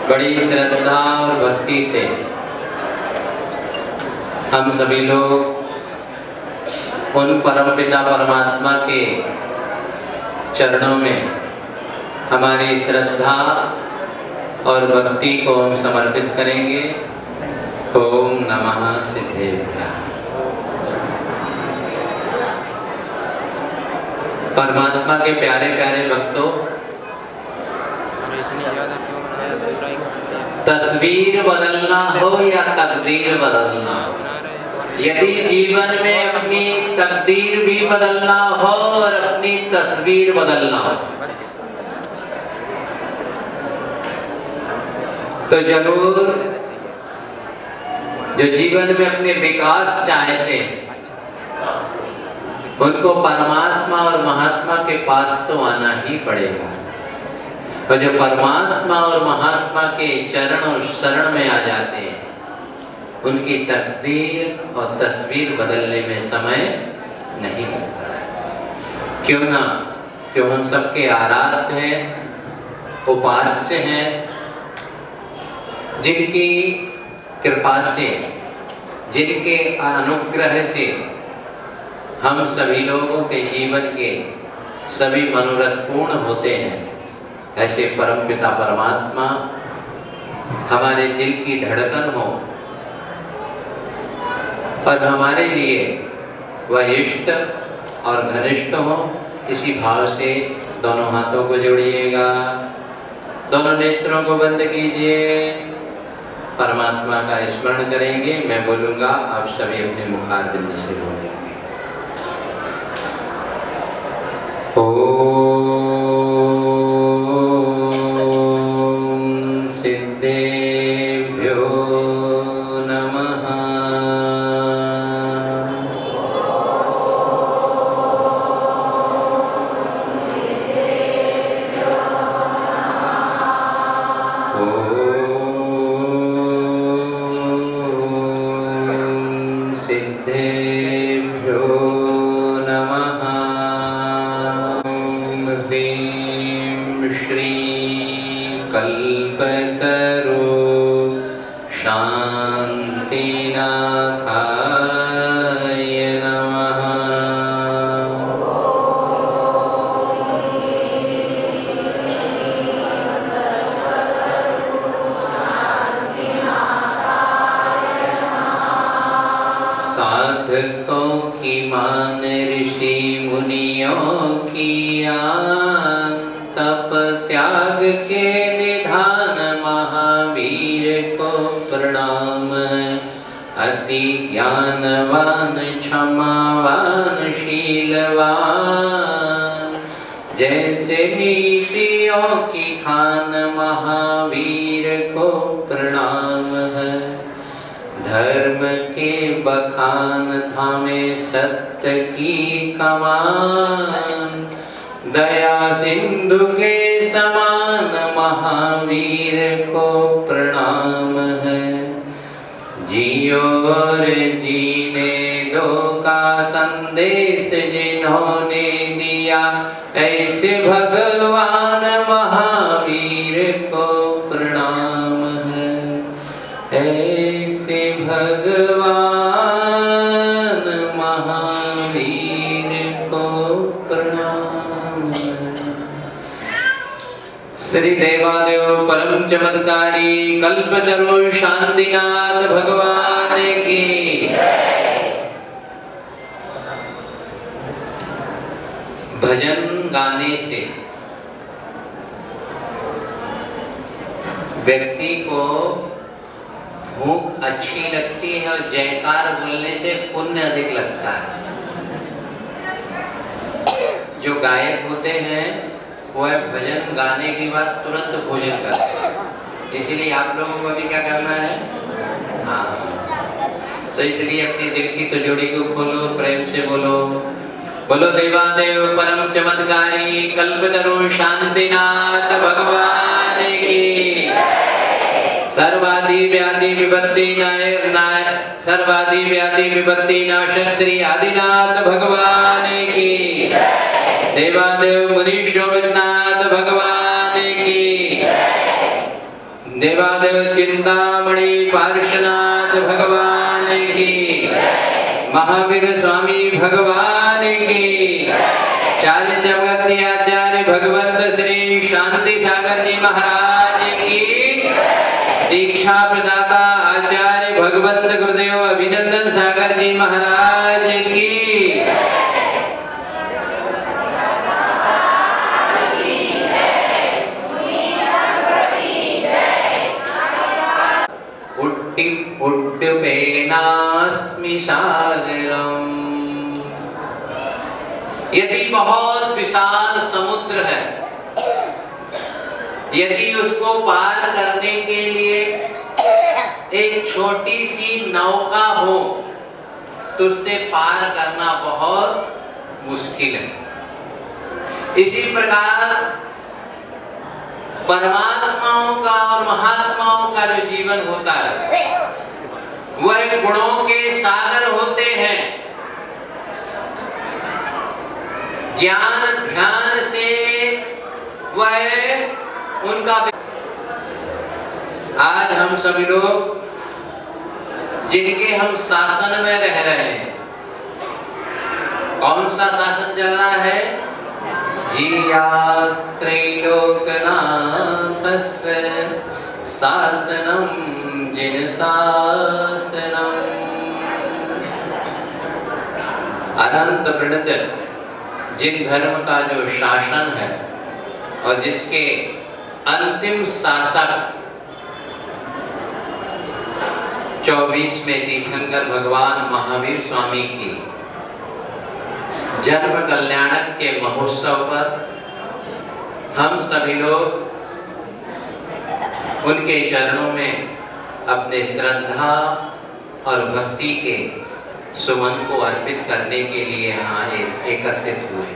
बड़ी श्रद्धा और भक्ति से हम सभी लोग उन परमपिता परमात्मा के चरणों में हमारी श्रद्धा और भक्ति को हम समर्पित करेंगे। ओम नमः सिद्धेभ्यः। परमात्मा के प्यारे प्यारे भक्तों, तस्वीर बदलना हो या तकदीर बदलना हो, यदि जीवन में अपनी तकदीर भी बदलना हो और अपनी तस्वीर बदलना हो तो जरूर जो जीवन में अपने विकास चाहते हैं उनको परमात्मा और महात्मा के पास तो आना ही पड़ेगा। और जो परमात्मा और महात्मा के चरण और शरण में आ जाते हैं उनकी तकदीर और तस्वीर बदलने में समय नहीं लगता है। क्यों ना, क्यों हम सबके आराध्य हैं, उपास्य हैं, जिनकी कृपा से, जिनके अनुग्रह से हम सभी लोगों के जीवन के सभी मनोरथ पूर्ण होते हैं। ऐसे परमपिता परमात्मा हमारे दिल की धड़कन हो और हमारे लिए वह इष्ट और घनिष्ठ हो। इसी भाव से दोनों हाथों को जोड़िएगा, दोनों नेत्रों को बंद कीजिए, परमात्मा का स्मरण करेंगे। मैं बोलूंगा, आप सभी अपने मुखारबिंद से बोलेंगे। ओम सिद्धेभ्यो नमः। ओम सिद्धेभ्यो नमः। श्री कल्पतरु शांतिनाथाय नमः। साधकों की मान ऋषि मुनियों की आन, तप त्याग के निधान महावीर को प्रणाम। अति ज्ञानवान क्षमावान शीलवान, जैसे नीतियों की खान महावीर को प्रणाम है। धर्म के बखान थामे सत्य की कमान, दया सिंधु के समान महावीर को प्रणाम है। जियो और जीने दो का संदेश जिन्होंने दिया, ऐसे भगवान महावीर को प्रणाम है। ऐसे भगवान महावीर को प्रणाम। श्री देवादेव परम चमत्कारी कल्पतरु शांतिनाथ भगवान की। भजन गाने से व्यक्ति को भूख अच्छी लगती है और जयकार बोलने से पुण्य अधिक लगता है। जो गायक होते हैं वह भजन गाने के बाद तुरंत भोजन करते हैं। इसलिए आप लोगों को भी क्या करना है? हाँ, तो इसलिए अपनी दिल की तिजोरी को खोलो, प्रेम से बोलो, बोलो देवादेव परम चमत्कारी कल्पतरु शांतिनाथ भगवान की। सर्वादि व्याधि विपत्ति सर्वादि व्याधि विपत्ति नाशक श्री आदिनाथ भगवान की। देवादेव मुनीश्वर भगवान की। देवादेव चिंतामणि पार्श्वनाथ भगवान की, महावीर स्वामी भगवान की, चार्य जगत आचार्य भगवंत श्री शांति सागर जी महाराज की, दीक्षा प्रदाता आचार्य भगवंत गुरुदेव अभिनंदन सागर जी महाराज की। उड्डयनास्मि सागरम्। यदि बहुत विशाल समुद्र है, यदि उसको पार करने के लिए एक छोटी सी नौका हो तो उससे पार करना बहुत मुश्किल है। इसी प्रकार परमात्माओं का और महात्माओं का जो जीवन होता है वह गुणों के सागर होते हैं। ज्ञान ध्यान से वह उनका। आज हम सभी लोग जिनके हम शासन में रह रहे हैं, कौन सा शासन चल रहा है? जिया त्रैलोक्यनाथस्य शासनम जिन शासनम। अनंत प्रणत जिन धर्म का जो शासन है और जिसके अंतिम शासक 24वें तीर्थंकर भगवान महावीर स्वामी की जन्म कल्याणक के महोत्सव पर हम सभी लोग उनके चरणों में अपने श्रद्धा और भक्ति के सुमन को अर्पित करने के लिए यहाँ एकत्रित हुए।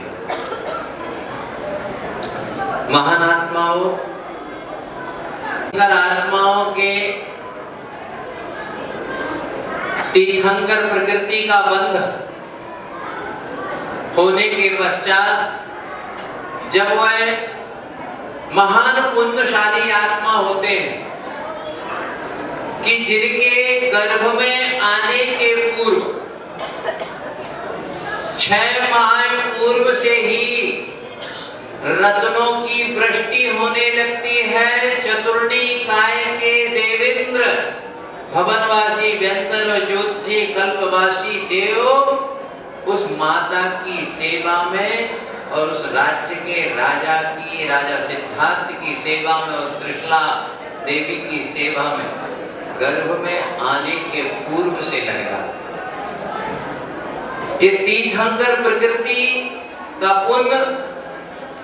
महान आत्माओं, आत्माओं के तीर्थंकर प्रकृति का बंध होने के पश्चात जब वह महान पुण्यशाली आत्मा होते हैं कि जिनके गर्भ में आने के पूर्व 6 माह पूर्व से ही रत्नों की वृष्टि होने लगती है। चतुर्णी काय के देवेंद्र भवनवासी व्यंतर व ज्योतिषी कल्पवासी देव उस माता की सेवा में और उस राज्य के राजा की, राजा सिद्धार्थ की सेवा में और त्रिशला देवी की सेवा में गर्भ में आने के पूर्व से लगेगा। ये तीर्थंकर प्रकृति का पुण्य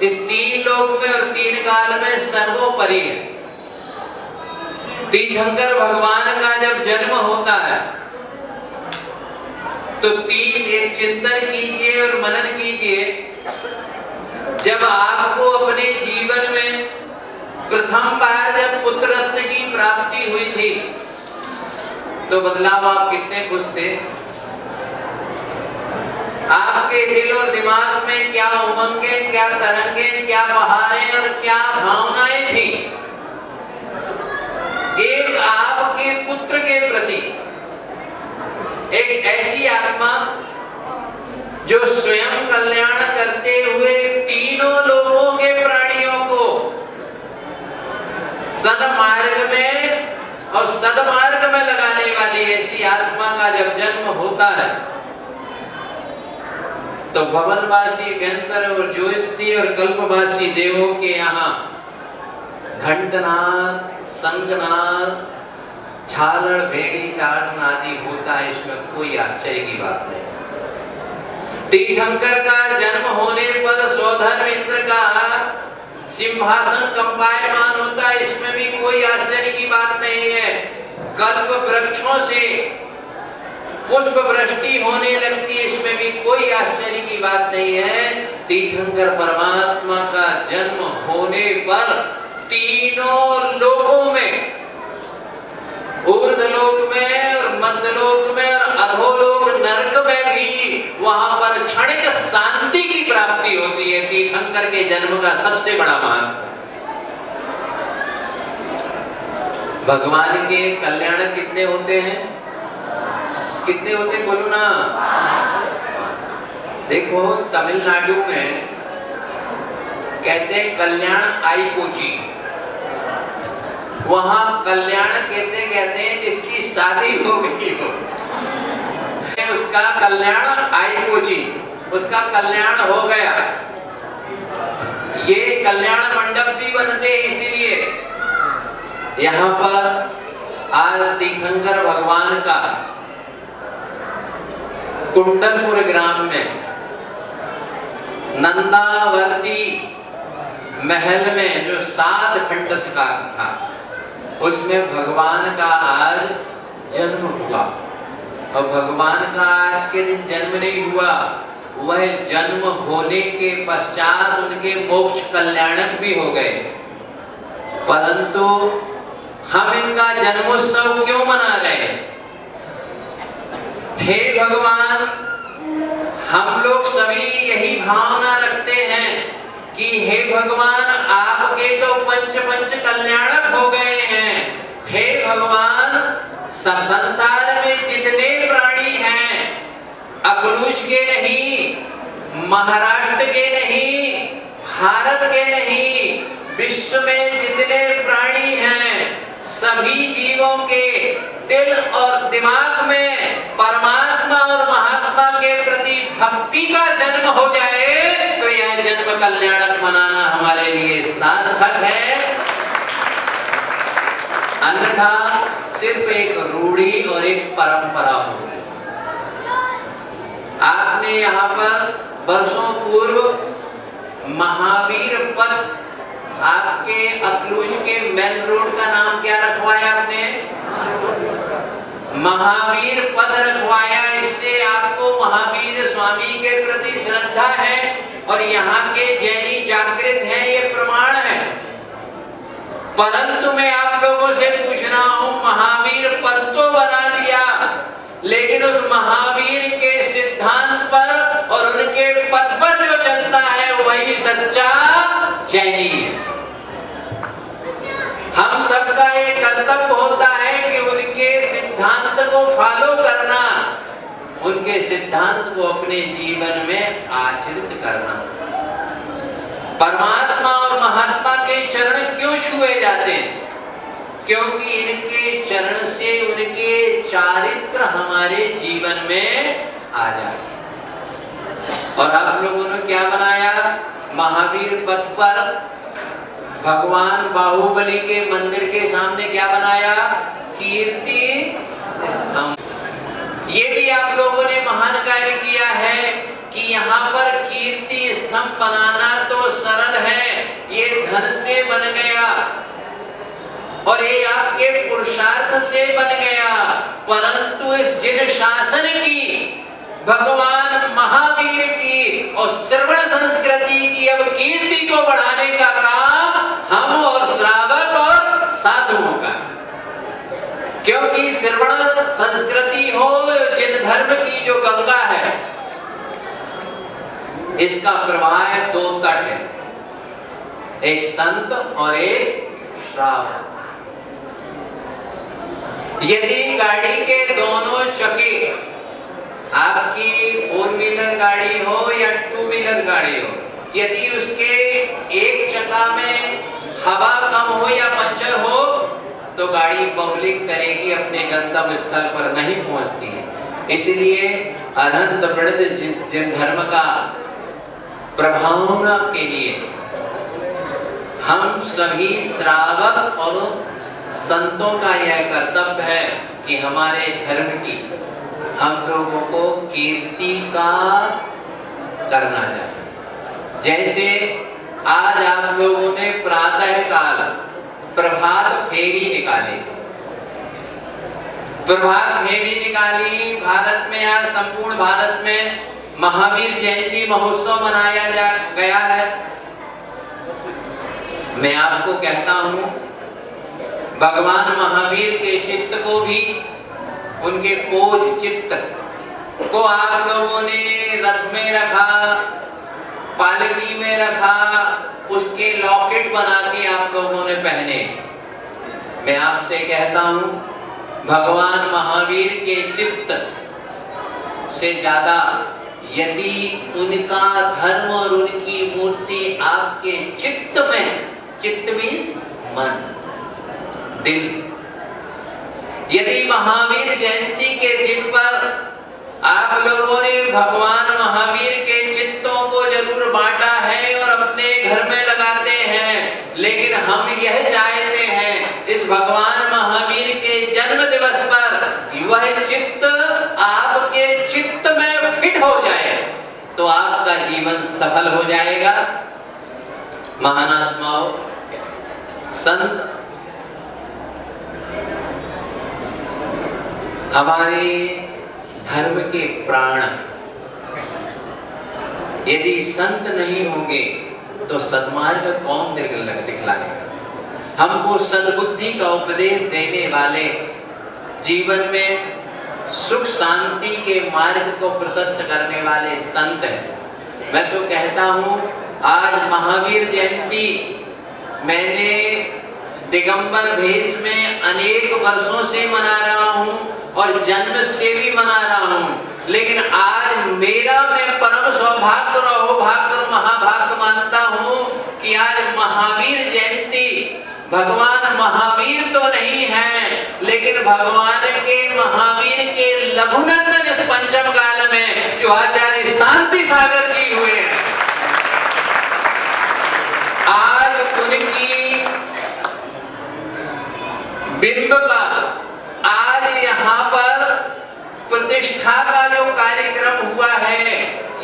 इस 3 लोक में और 3 काल में सर्वोपरि है। तीर्थंकर भगवान का जब जन्म होता है तो एक चिंतन कीजिए और मनन कीजिए। जब आपको अपने जीवन में प्रथम बार जब पुत्र रत्न की प्राप्ति हुई थी तो बदलाव आप कितने खुश थे? आपके दिल और दिमाग में क्या उमंगे, क्या तरंगे, क्या बहारें और क्या भावनाएं थी? एक आपके पुत्र के प्रति एक ऐसी आत्मा जो स्वयं कल्याण करते हुए तीनों लोगों के प्राणियों को सन्मार्ग में और सद्मार्ग में लगाने वाली ऐसी आत्मा का जब जन्म होता है तो भवनवासी व्यंतर और ज्योतिषी और कल्पवासी देवों के यहाँ घंटनाद, शंखनाद, झालर, भेड़ी ताड़न आदि होता है। इसमें कोई आश्चर्य की बात नहीं। तीर्थंकर का जन्म होने पर सौधर्म इंद्र का सिंहासन कंपायमान होता है। इसमें भी कोई आश्चर्य की बात नहीं है। कल्प वृक्षों से पुष्प वृष्टि होने लगती है। इसमें भी कोई आश्चर्य की बात नहीं है। तीर्थंकर परमात्मा का जन्म होने पर तीनों लोकों में, ऊर्ध्वलोक में और मध्यलोक में और अधोलोक नरक में भी वहां पर क्षणिक शांति की प्राप्ति होती है। तीर्थंकर के जन्म का सबसे बड़ा मान। भगवान के कल्याण कितने होते हैं? कितने होते हैं बोलो ना। देखो तमिलनाडु में कहते हैं कल्याण आई कोची, वहां कल्याण कहते हैं जिसकी शादी हो गई हो उसका कल्याण आई कोची, उसका कल्याण हो गया। ये कल्याण मंडप भी बनते इसीलिए यहाँ पर आज तीर्थंकर भगवान का कुंडलपुर ग्राम में नंदावर्ती महल में जो 7 खंडक का था उसमें भगवान का आज जन्म हुआ। और भगवान का आज के दिन जन्म नहीं हुआ, वह जन्म होने के पश्चात उनके मोक्ष कल्याणक भी हो गए। परंतु हम इनका जन्मोत्सव क्यों मना रहे हैं? हे भगवान, हम लोग सभी यही भावना रखते हैं कि हे भगवान आपके तो पंच कल्याणक हो गए हैं। हे भगवान, सब संसार में जितने प्राणी हैं, अकलूज के नहीं, महाराष्ट्र के नहीं, भारत के नहीं, विश्व में जितने प्राणी हैं, सभी जीवों के दिल और दिमाग में परमात्मा और महात्मा के प्रति भक्ति का जन्म हो जाए तो यह जन्म कल्याणक मनाना हमारे लिए सार्थक है। अन्यथा सिर्फ एक रूढ़ी और एक परंपरा होगी। आपने यहाँ पर वर्षों पूर्व महावीर पथ, आपके अकलूज के मेन रोड का नाम क्या रखवाया आपने? महावीर पथ रखवाया। इससे आपको महावीर स्वामी के प्रति श्रद्धा है और यहाँ के जैनी जागृत हैं, ये प्रमाण है। परंतु मैं आप लोगों से पूछ रहा हूं, महावीर पथ तो बना दिया, लेकिन उस महावीर के सिद्धांत पर और उनके पथ पर जो चलता है वही सच्चा जैनी है। हम सबका ये कर्तव्य होता है कि उनके सिद्धांत को फॉलो करना, उनके सिद्धांत को अपने जीवन में आचरित करना। परमात्मा और महात्मा के चरण क्यों छुए जाते हैं? क्योंकि इनके चरण से उनके चारित्र हमारे जीवन में आ जाए। और आप लोगों ने क्या बनाया? महावीर पथ पर भगवान बाहुबली के मंदिर के सामने क्या बनाया? कीर्ति स्तंभ। ये भी आप लोगों ने महान कार्य किया है कि यहाँ पर कीर्ति स्तंभ बनाना तो सरल है, ये धन से बन गया और ये आपके पुरुषार्थ से बन गया। परंतु इस जिन शासन की, भगवान महावीर की और श्रवण संस्कृति की अब कीर्ति को बढ़ाने का काम हम और श्रावक और साधुओं का। क्योंकि श्रवण संस्कृति हो, जिन धर्म की जो गंगा है, इसका प्रवाह 2 तट है, एक संत और एक श्रावक। यदि गाड़ी के दोनों चक्के, आपकी 4 व्हीलर गाड़ी हो या 2 व्हीलर गाड़ी हो, यदि उसके एक चक्का में हवा कम हो या पंचर हो तो गाड़ी बबलिंग करेगी, अपने गंतव्य स्थल पर नहीं पहुंचती है। इसलिए अनंत वृद्ध जिन धर्म का प्रभावना के लिए हम सभी श्रावक और संतों का यह कर्तव्य है कि हमारे धर्म की हम लोगों को कीर्ति का करना चाहिए। जैसे आज आप लोगों ने प्रातः काल प्रभात फेरी निकाली, प्रभात फेरी निकाली। भारत में आज संपूर्ण भारत में महावीर जयंती महोत्सव मनाया गया है। मैं आपको कहता हूं, भगवान महावीर के चित्त को भी, उनके कोज चित्त को आप लोगों ने रथ में रखा, पालकी में रखा, उसके लॉकेट बना के आप लोगों ने पहने। मैं आपसे कहता हूं, भगवान महावीर के चित्त से ज्यादा यदि उनका धर्म और उनकी मूर्ति आपके चित्त में, चित्त मीन्स मन, दिल, यदि महावीर जयंती के दिन पर आप लोगों ने भगवान महावीर के चित्तों को जरूर बांटा है और अपने घर में लगाते हैं, लेकिन हम यह चाहते हैं इस भगवान महावीर के जन्म दिवस पर वह चित्त आपके चित्त में फिट हो जाए तो आपका जीवन सफल हो जाएगा। महानात्माओं, संत हमारे धर्म के प्राण, यदि संत नहीं होंगे तो सद्मार्ग कौन दिखलाएगा? हमको सद्बुद्धि का उपदेश देने वाले, जीवन में सुख शांति के मार्ग को प्रशस्त करने वाले संत हैं। मैं तो कहता हूं, आज महावीर जयंती मैंने दिगंबर भेष में अनेक वर्षों से मना रहा हूं और जन्म से भी मना रहा हूं, लेकिन आज मेरा मैं परम सौभाग्य और अहोभाग्य और महाभाग्य मानता हूं कि आज महावीर जयंती, भगवान महावीर तो नहीं है लेकिन भगवान के महावीर के लघुनंदन इस पंचम काल में जो आचार्य शांति सागर जी हुए हैं, आज उनकी बिंब का, आज यहाँ पर प्रतिष्ठा का जो कार्यक्रम हुआ है,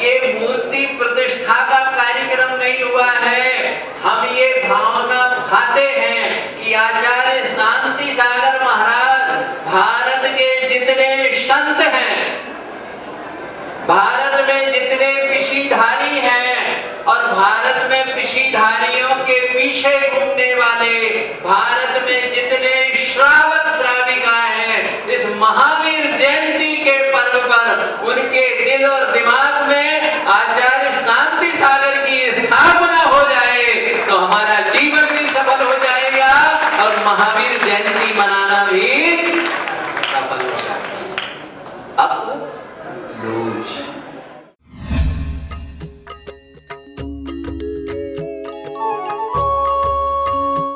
ये मूर्ति प्रतिष्ठा का कार्यक्रम नहीं हुआ है। हम ये भावना भाते हैं कि आचार्य शांति सागर महाराज भारत के जितने संत हैं, भारत में जितने पिशीधारी हैं और भारत में पिशीधारियों के पीछे घूमने वाले, भारत में जितने श्रावक श्राविका हैं, इस महावीर जयंती के पर्व पर उनके दिल और दिमाग में आचार्य शांति सागर की स्थापना हो जाए तो हमारा जीवन भी सफल हो जाएगा और महावीर जयंती मनाना भी